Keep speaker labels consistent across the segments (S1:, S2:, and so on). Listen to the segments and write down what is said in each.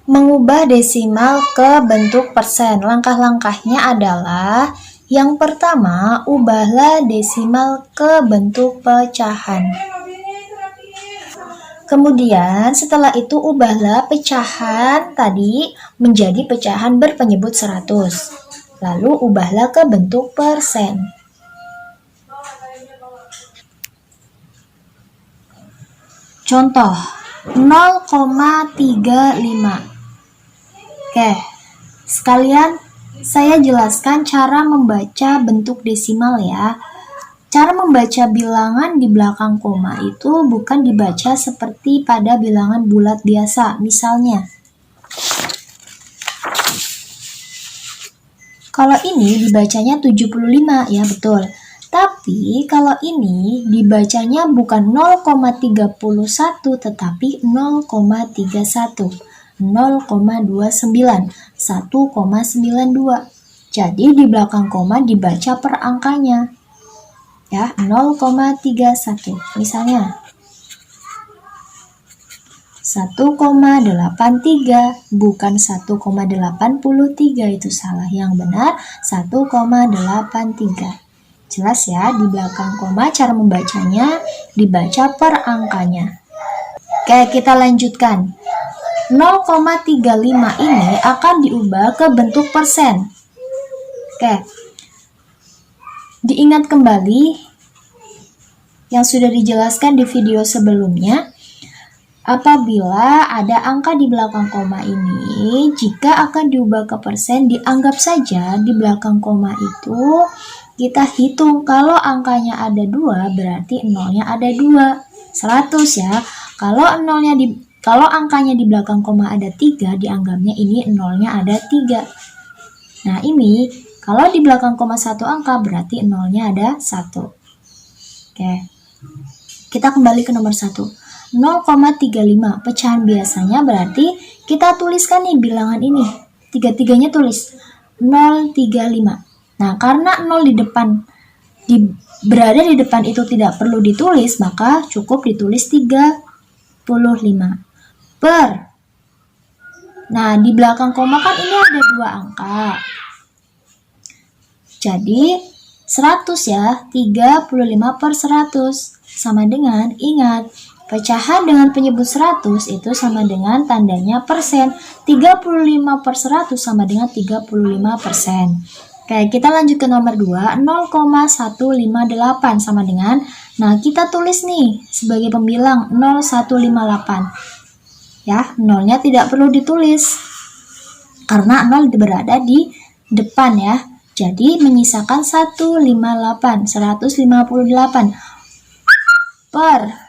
S1: Mengubah desimal ke bentuk persen. Langkah-langkahnya adalah yang pertama, ubahlah desimal ke bentuk pecahan. Kemudian setelah itu ubahlah pecahan tadi menjadi pecahan berpenyebut 100. Lalu ubahlah ke bentuk persen. Contoh 0,35. Oke, sekalian saya jelaskan cara membaca bentuk desimal ya. Cara membaca bilangan di belakang koma itu bukan dibaca seperti pada bilangan bulat biasa. Misalnya, kalau ini dibacanya 75, ya betul. Tapi kalau ini dibacanya bukan 0,31 tetapi 0,31. 0,29, 1,92. Jadi di belakang koma dibaca per angkanya. Ya, 0,31. Misalnya 1,83 bukan 1,83, itu salah. Yang benar 1,83. Jelas ya, di belakang koma cara membacanya dibaca per angkanya. Oke, kita lanjutkan. 0,35 ini akan diubah ke bentuk persen. Oke. Diingat kembali yang sudah dijelaskan di video sebelumnya. Apabila ada angka di belakang koma ini, jika akan diubah ke persen, dianggap saja di belakang koma itu kita hitung. Kalau angkanya ada 2, berarti nolnya ada 2. 100 ya. Kalau angkanya di belakang koma ada 3, dianggapnya ini nolnya ada 3. Nah ini, kalau di belakang koma 1 angka, berarti nolnya ada 1. Oke, kita kembali ke nomor 1. 0,35, pecahan biasanya berarti kita tuliskan nih bilangan ini. Tiga-tiganya tulis 035. Nah, karena 0 di depan, berada di depan itu tidak perlu ditulis, maka cukup ditulis 35. Per. Nah, di belakang koma kan ini ada 2 angka. Jadi, 100 ya, 35 per 100. Sama dengan, ingat, pecahan dengan penyebut 100 itu sama dengan tandanya persen. 35 per 100 sama dengan 35%. Oke, kita lanjut ke nomor 2, 0,158 sama dengan, nah kita tulis nih sebagai pembilang 0,158. Ya, nolnya tidak perlu ditulis karena 0 berada di depan ya. Jadi menyisakan 158 per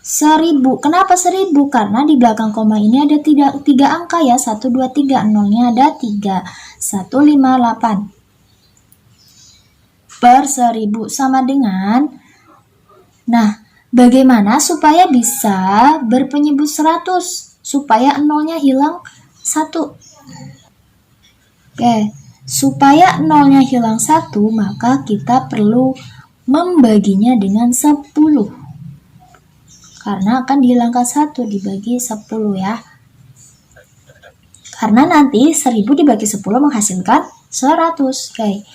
S1: 1000. Kenapa 1000? Karena di belakang koma ini ada 3 angka ya, 1, 2, 3. Nolnya ada 3. 158 per 1000 sama dengan, nah bagaimana supaya bisa berpenyebut 100? Supaya nolnya hilang 1. Oke, supaya nolnya hilang 1, maka kita perlu membaginya dengan 10. Karena akan dihilangkan 1 dibagi 10 ya. Karena nanti 1000 dibagi 10 menghasilkan 100. Oke,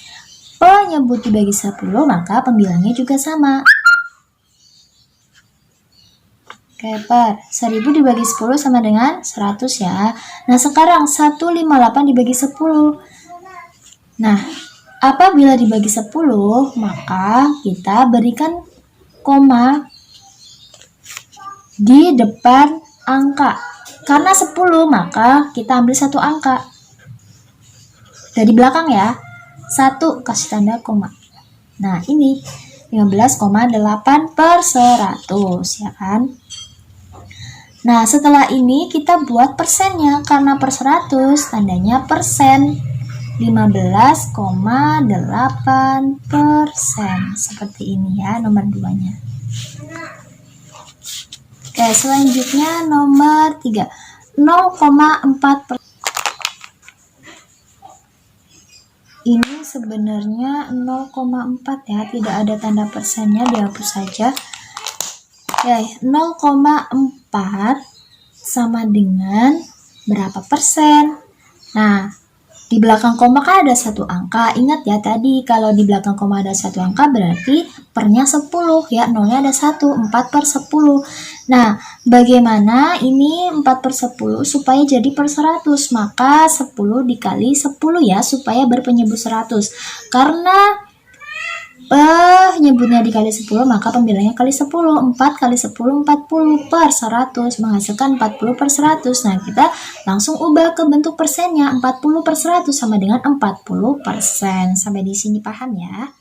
S1: penyebut dibagi 10, maka pembilangnya juga sama. Oke, per 1000 dibagi 10 sama dengan 100 ya. Nah, sekarang 158 dibagi 10. Nah, apabila dibagi 10, maka kita berikan koma di depan angka. Karena 10, maka kita ambil satu angka. Dari belakang ya. 1 kasih tanda koma. Nah, ini 15,8 per 100 ya kan. Nah, setelah ini kita buat persennya. Karena per 100 tandanya persen. 15,8%. Seperti ini ya nomor 2-nya. Oke, selanjutnya nomor 3. 0,4%. Ini sebenarnya 0,4 ya, tidak ada tanda persennya, dihapus saja. Oke, 0,4 sama dengan berapa persen? Nah, di belakang koma kan ada satu angka. Ingat ya tadi kalau di belakang koma ada satu angka berarti pernya 10 ya. Nolnya ada 1, 4/10. Nah, bagaimana ini 4/10 supaya jadi per 100? Maka 10 dikali 10 ya supaya berpenyebut 100. Karena penyebutnya dikali 10 maka pembilangnya kali 10. 4 kali 10 40 per 100 menghasilkan 40 per 100. Nah, kita langsung ubah ke bentuk persennya. 40 per 100 sama dengan 40%. Sampai di sini paham ya?